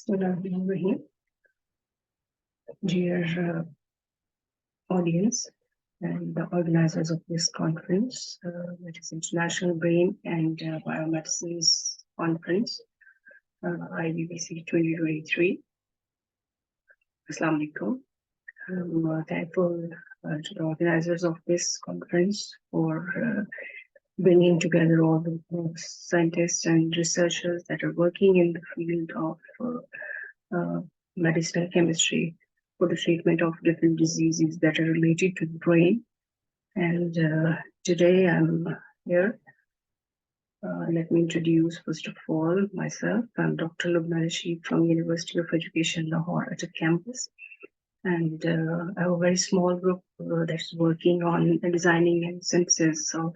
Bismillahirrahmanirrahim. Dear audience and the organizers of this conference, that is International Brain and Biomedicines Conference, IBBC 2023. Assalamu alaikum. I'm thankful to the organizers of this conference for bringing together all the scientists and researchers that are working in the field of medicinal chemistry for the treatment of different diseases that are related to the brain. And today I'm here. Let me introduce first of all myself. I'm Dr. Lubna Rasheed from University of Education, Lahore at a campus. And I have a very small group that's working on designing and synthesis of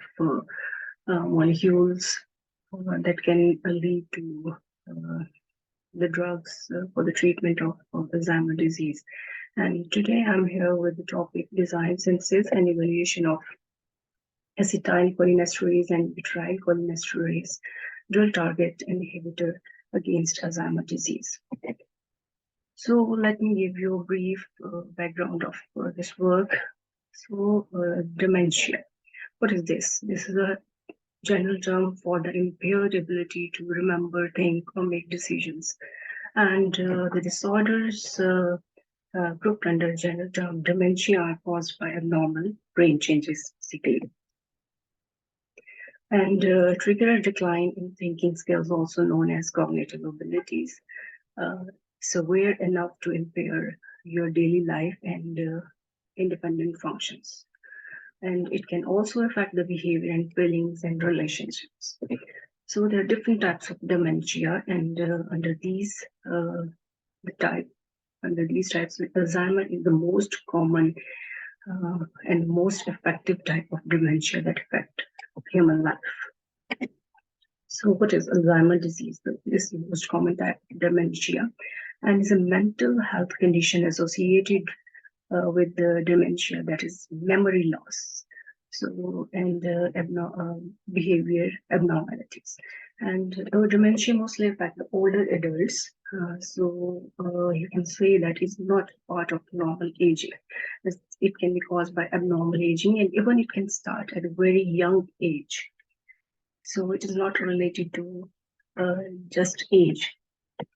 molecules that can lead to the drugs for the treatment of Alzheimer's disease. And today I'm here with the topic design, synthesis, and evaluation of acetylcholinesterase and butyrylcholinesterase dual target inhibitor against Alzheimer's disease. So let me give you a brief background of this work. So dementia, what is this? This is a general term for the impaired ability to remember, think, or make decisions. And the disorders grouped under general term dementia are caused by abnormal brain changes, basically. And trigger a decline in thinking skills, also known as cognitive abilities, severe enough to impair your daily life and independent functions. And it can also affect the behavior and feelings and relationships. So there are different types of dementia, and under these types, Alzheimer is the most common and most effective type of dementia that affect human life. So what is Alzheimer's disease? This is the most common type of dementia and is a mental health condition associated with the dementia, that is memory loss, so and behavior abnormalities. And dementia mostly affect the older adults. So you can say that it's not part of normal aging. It can be caused by abnormal aging, and even it can start at a very young age. So it is not related to just age.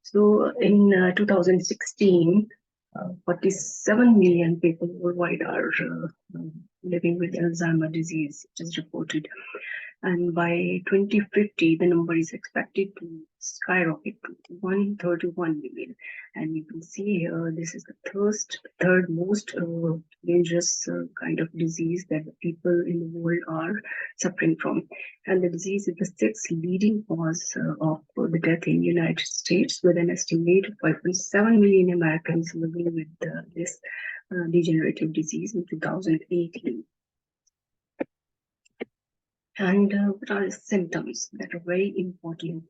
So in 2016, 47 million people worldwide are living with Alzheimer's disease, it is reported. And by 2050, the number is expected to skyrocket to 131 million. And you can see here, this is the third most dangerous kind of disease that the people in the world are suffering from. And the disease is the sixth leading cause of the death in the United States, with an estimated 5.7 million Americans living with this degenerative disease in 2018. And what are the symptoms that are very important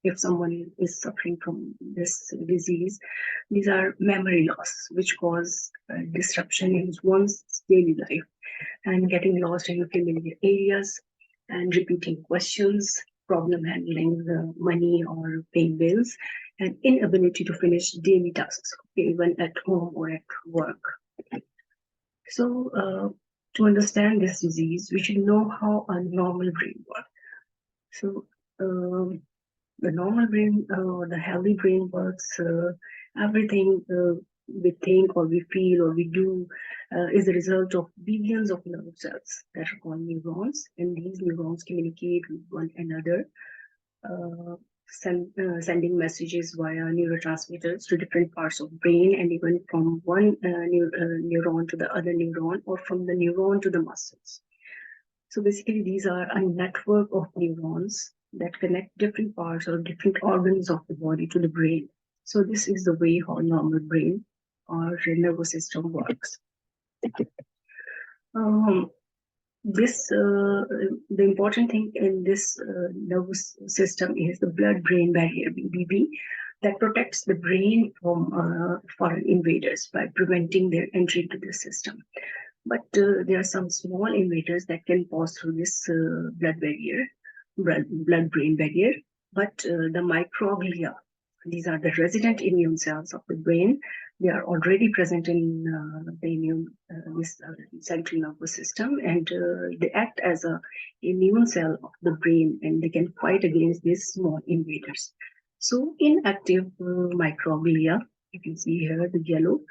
if someone is suffering from this disease? These are memory loss, which cause disruption in one's daily life, and getting lost in familiar areas, and repeating questions, problem handling the money or paying bills, and inability to finish daily tasks, even at home or at work. So to understand this disease, we should know how a normal brain works. So the normal brain, the healthy brain works, everything we think or we feel or we do is a result of billions of nerve cells that are called neurons, and these neurons communicate with one another, sending messages via neurotransmitters to different parts of brain, and even from one neuron to the other neuron, or from the neuron to the muscles. So basically, these are a network of neurons that connect different parts or different organs of the body to the brain. So this is the way how normal brain or nervous system works. The important thing in this nervous system is the blood-brain barrier, BBB, that protects the brain from foreign invaders by preventing their entry into the system. But there are some small invaders that can pass through this blood-brain barrier. But the microglia These are the resident immune cells of the brain. They are already present in this central nervous system, and they act as a immune cell of the brain, and they can fight against these small invaders. So inactive microglia, you can see here the yellow,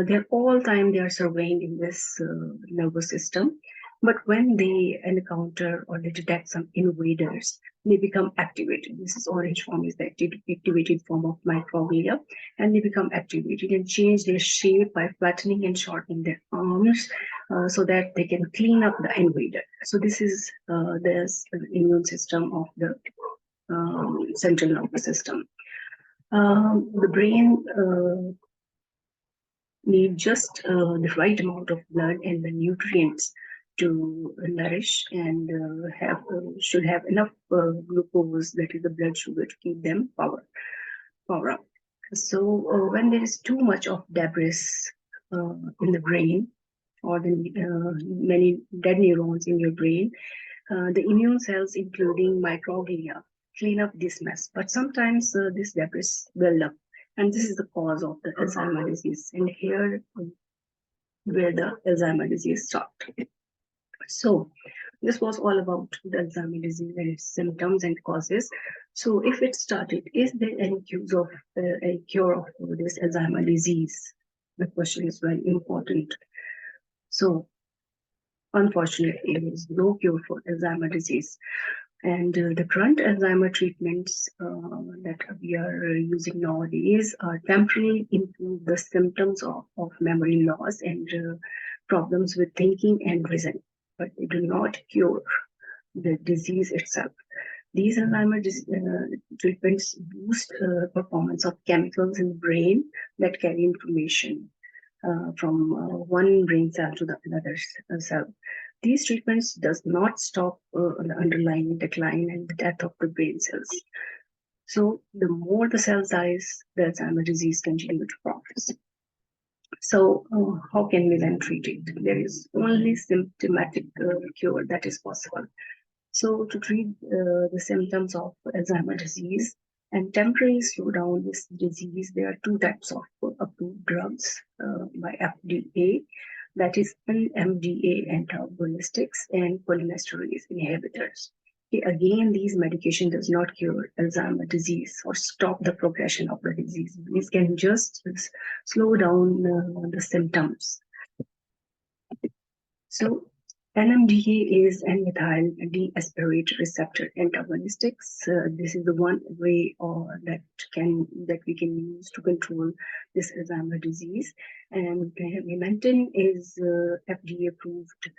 they're all time they are surveying in this nervous system. But when they encounter or they detect some invaders, they become activated. This is orange form is the activated form of microglia, and they become activated and change their shape by flattening and shortening their arms so that they can clean up the invader. So this is this immune system of the central nervous system. The brain need just the right amount of blood and the nutrients to nourish, and should have enough glucose, that is the blood sugar, to keep them power up. So when there is too much of debris in the brain, or the many dead neurons in your brain, the immune cells, including microglia, clean up this mess. But sometimes this debris build up, and this is the cause of the Alzheimer's disease. And here where the Alzheimer's disease started. So this was all about the Alzheimer's disease and its symptoms and causes. So if it started, is there any cure of this Alzheimer's disease? The question is very important. So unfortunately, there is no cure for Alzheimer's disease. And the current Alzheimer treatments that we are using nowadays are temporarily improve the symptoms of memory loss and problems with thinking and vision, but they do not cure the disease itself. These Alzheimer treatments boost performance of chemicals in the brain that carry information from one brain cell to the another cell. These treatments does not stop the underlying decline and the death of the brain cells. So the more the cell dies, the Alzheimer's disease continue to progress. So how can we then treat it? There is only symptomatic cure that is possible. So to treat the symptoms of Alzheimer's disease and temporarily slow down this disease, there are two types of approved drugs by FDA. That is NMDA antagonistics and cholinesterase inhibitors. Okay, again, these medication does not cure Alzheimer's disease or stop the progression of the disease. These can just slow down the symptoms. So NMDA is N-methyl deaspirate receptor antagonistics. This is the one way that we can use to control this Alzheimer's disease. And Memantine is FDA approved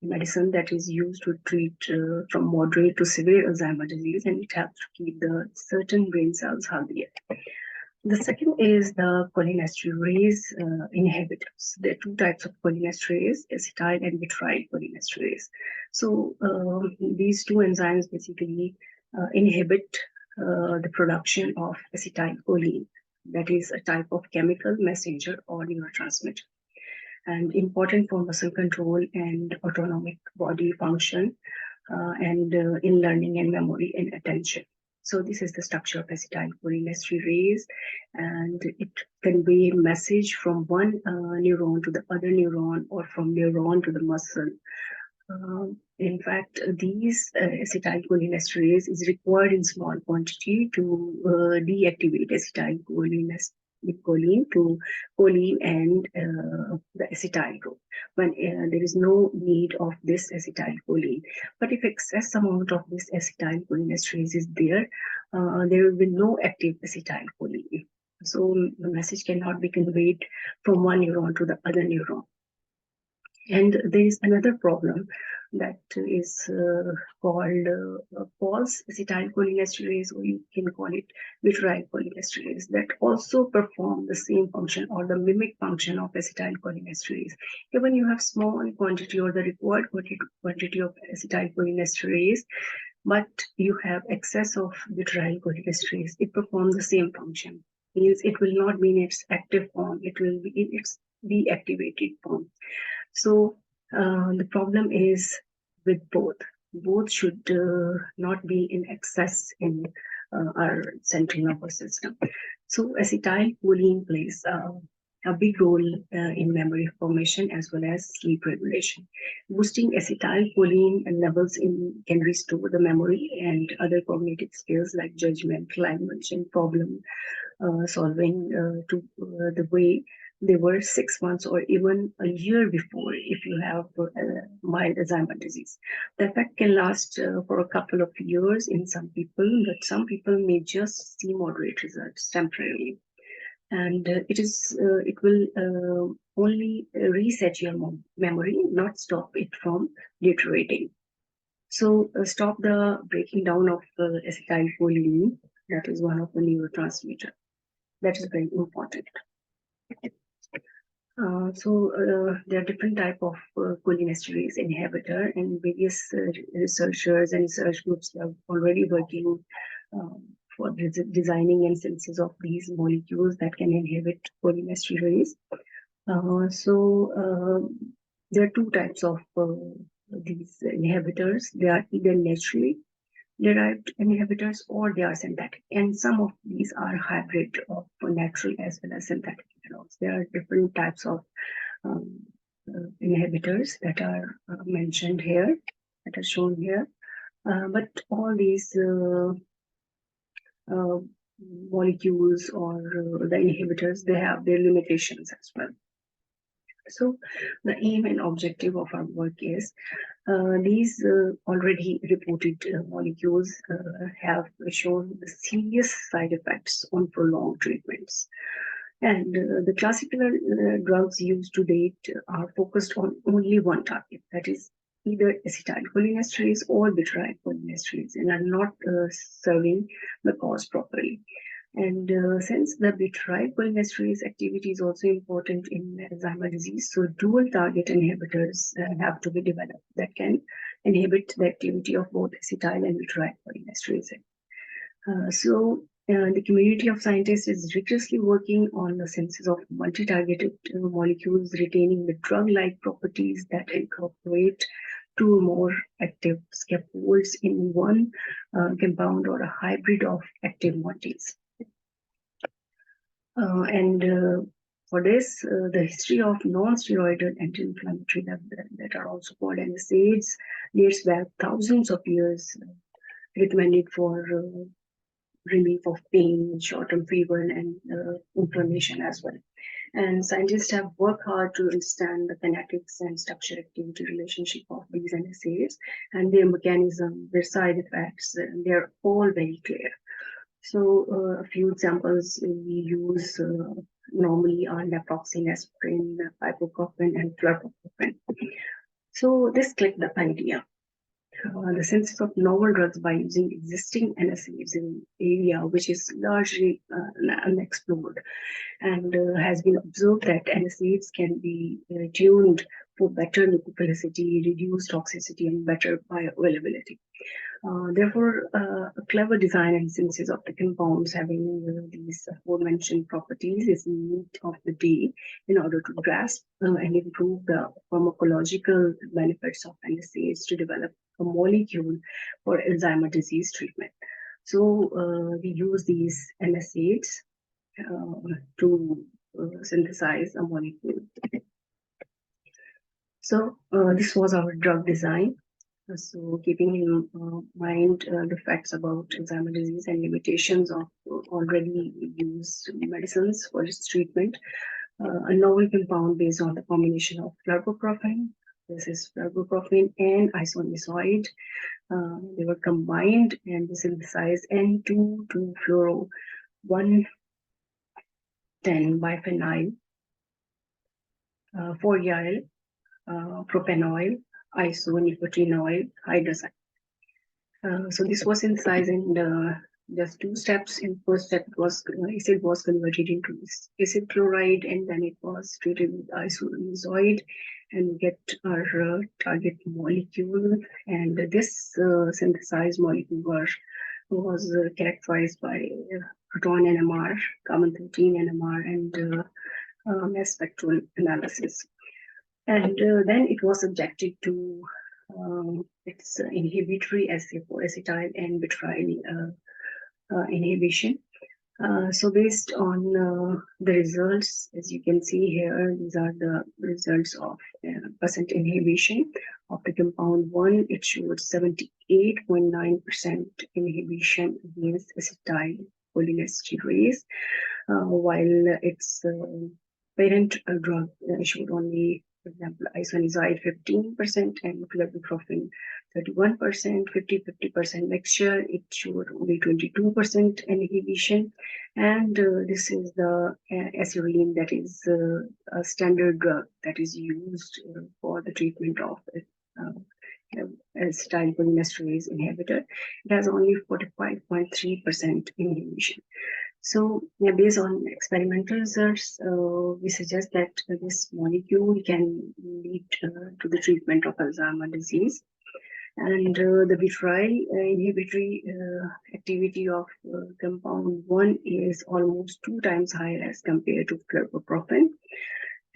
medicine that is used to treat from moderate to severe Alzheimer's disease, and it helps to keep the certain brain cells healthier. The second is the cholinesterase inhibitors. There are two types of cholinesterase, acetyl and butyryl cholinesterase. So these two enzymes basically inhibit the production of acetylcholine, that is a type of chemical messenger or neurotransmitter, and important for muscle control and autonomic body function, and in learning and memory and attention. So this is the structure of acetylcholinesterase, and it conveys a message from one neuron to the other neuron, or from neuron to the muscle. In fact, these acetylcholinesterase is required in small quantity to deactivate acetylcholine to choline and the acetyl group when there is no need of this acetylcholine. But if excess amount of this acetylcholinesterase is there, there will be no active acetylcholine. So the message cannot be conveyed from one neuron to the other neuron. And there is another problem that is called false acetylcholinesterase, or you can call it butyryl cholinesterase, that also perform the same function or the mimic function of acetylcholinesterase. Even you have small quantity or the required quantity of acetylcholinesterase, but you have excess of butyryl cholinesterase, it performs the same function. Means it will not be in its active form, it will be in its deactivated form. So the problem is with both. Both should not be in excess in our central nervous system. So acetylcholine plays a big role in memory formation as well as sleep regulation. Boosting acetylcholine levels can restore the memory and other cognitive skills like judgment, language, and problem solving to the way they were 6 months or even a year before if you have mild Alzheimer's disease. The effect can last for a couple of years in some people, but some people may just see moderate results temporarily. And it will only reset your memory, not stop it from deteriorating. So stop the breaking down of acetylcholine. That is one of the neurotransmitter. That is very important. There are different type of cholinesterase inhibitor, and various researchers and research groups are already working for designing and synthesis of these molecules that can inhibit cholinesterase. There are two types of these inhibitors. They are either naturally derived inhibitors or they are synthetic. And some of these are hybrid of natural as well as synthetic analogs. There are different types of inhibitors that are mentioned here, that are shown here. But all these molecules or the inhibitors, they have their limitations as well. So the aim and objective of our work is these already reported molecules have shown serious side effects on prolonged treatments. And the classical drugs used to date are focused on only one target, that is either acetylcholinesterase or butyrylcholinesterase, and are not serving the cause properly. And since the butyrylcholinesterase activity is also important in Alzheimer's disease, so dual target inhibitors have to be developed that can inhibit the activity of both acetyl and butyrylcholinesterase. The community of scientists is rigorously working on the synthesis of multi-targeted molecules retaining the drug-like properties that incorporate two or more active scaffolds in one compound or a hybrid of active moieties. For this, the history of non-steroidal anti-inflammatory that are also called NSAIDs dates back thousands of years, recommended for relief of pain, short-term fever, and inflammation as well. And scientists have worked hard to understand the kinetics and structure activity relationship of these NSAIDs and their mechanism, their side effects, and they're all very clear. So a few examples we use normally are naproxen, aspirin, ibuprofen, and flurprofen. So this clicked the idea. The synthesis of novel drugs by using existing NSAIDs in area which is largely unexplored, and has been observed that NSAIDs can be tuned for better leucophilicity, reduced toxicity, and better bioavailability. Therefore, a clever design and synthesis of the compounds having these aforementioned properties is need of the day in order to grasp and improve the pharmacological benefits of NSAIDs to develop a molecule for Alzheimer's disease treatment. So we use these NSAIDs to synthesize a molecule. So this was our drug design. So keeping in mind the facts about Alzheimer's disease and limitations of already used medicines for its treatment, a novel compound based on the combination of flurprofen, this is flurprofen and isoniazid, they were combined and synthesized N2,2-fluoro 1,10-biphenyl 4-yial propanoil isonicotinol hydrazine. So this was synthesized in just two steps. In first step, acid was converted into acid chloride, and then it was treated with isoniazid, and we get our target molecule. And this synthesized molecule was characterized by proton NMR, carbon 13 NMR, and mass spectral analysis. And then it was subjected to its inhibitory assay for acetyl and butyryl inhibition. So based on the results, as you can see here, these are the results of percent inhibition of the compound 1. It showed 78.9% inhibition against acetylcholinesterase, while its parent drug showed only, for example, isoniazid 15% and flurbiprofen 31%, 50% mixture. It showed only 22% inhibition. And this is the acetylene, that is a standard drug that is used for the treatment of acetylcholinesterase inhibitor. It has only 45.3% inhibition. So, based on experimental results, we suggest that this molecule can lead to the treatment of Alzheimer's disease. And the vitrile inhibitory activity of compound 1 is almost 2 times higher as compared to flurbiprofen,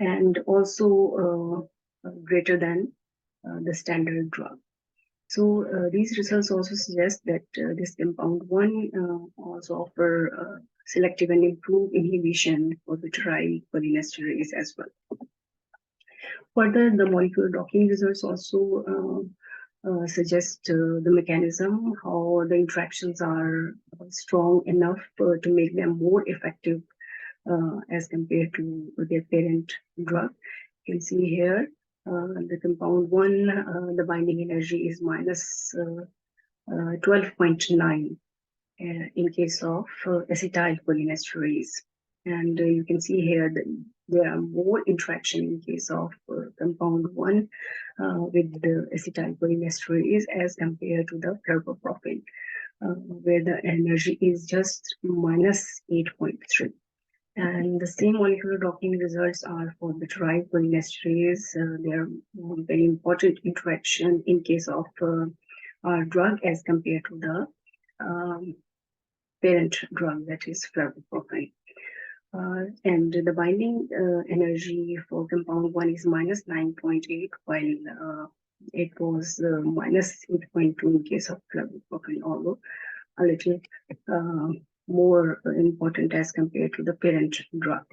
and also greater than the standard drug. So these results also suggest that this compound 1 also offer selective and improved inhibition for vitrile cholinesterase as well. Further, the molecular docking results also suggest the mechanism, how the interactions are strong enough to make them more effective as compared to their parent drug. You can see here the compound 1, the binding energy is minus 12.9 in case of acetylcholinesterase. And you can see here that there are more interaction in case of compound 1 with the acetylcholinesterase as compared to the flurbiprofen, where the energy is just minus 8.3. And the same molecular docking results are for the vitrilcholinesterase. They are very important interaction in case of our drug as compared to the parent drug, that is flurbiprofen. And the binding energy for compound 1 is minus 9.8, while it was minus 8.2 in case of flurbiprofen, although a little more important as compared to the parent drug.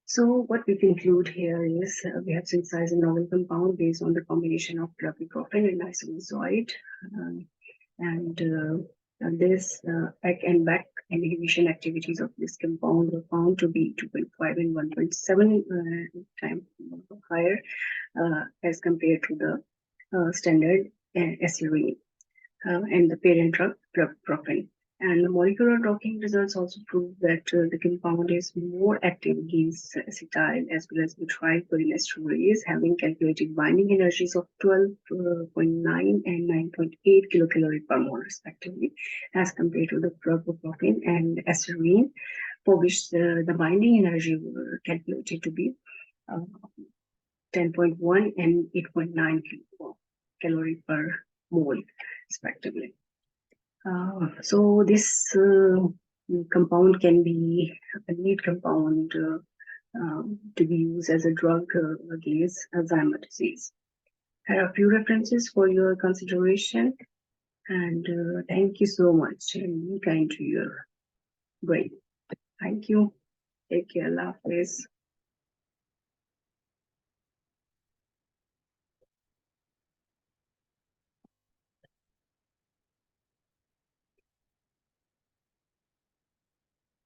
So what we conclude here is we have synthesized a novel compound based on the combination of flurbiprofen and isoniazid, and this back and back inhibition activities of this compound were found to be 2.5 and 1.7 times higher as compared to the standard acetylene and the parent drug flurbiprofen. And the molecular docking results also prove that the compound is more active against acetyl as well as vitrilcholinesterase, having calculated binding energies of 12.9 and 9.8 kilocalorie per mole respectively, as compared to the flurbiprofen and acetylene, for which the binding energy were calculated to be 10.1 and 8.9 kilocalorie per mole respectively. So this compound can be a lead compound to be used as a drug against Alzheimer's disease. Here are a few references for your consideration, and thank you so much, and be kind to your brain. Thank you. Take care. Allah Hafiz.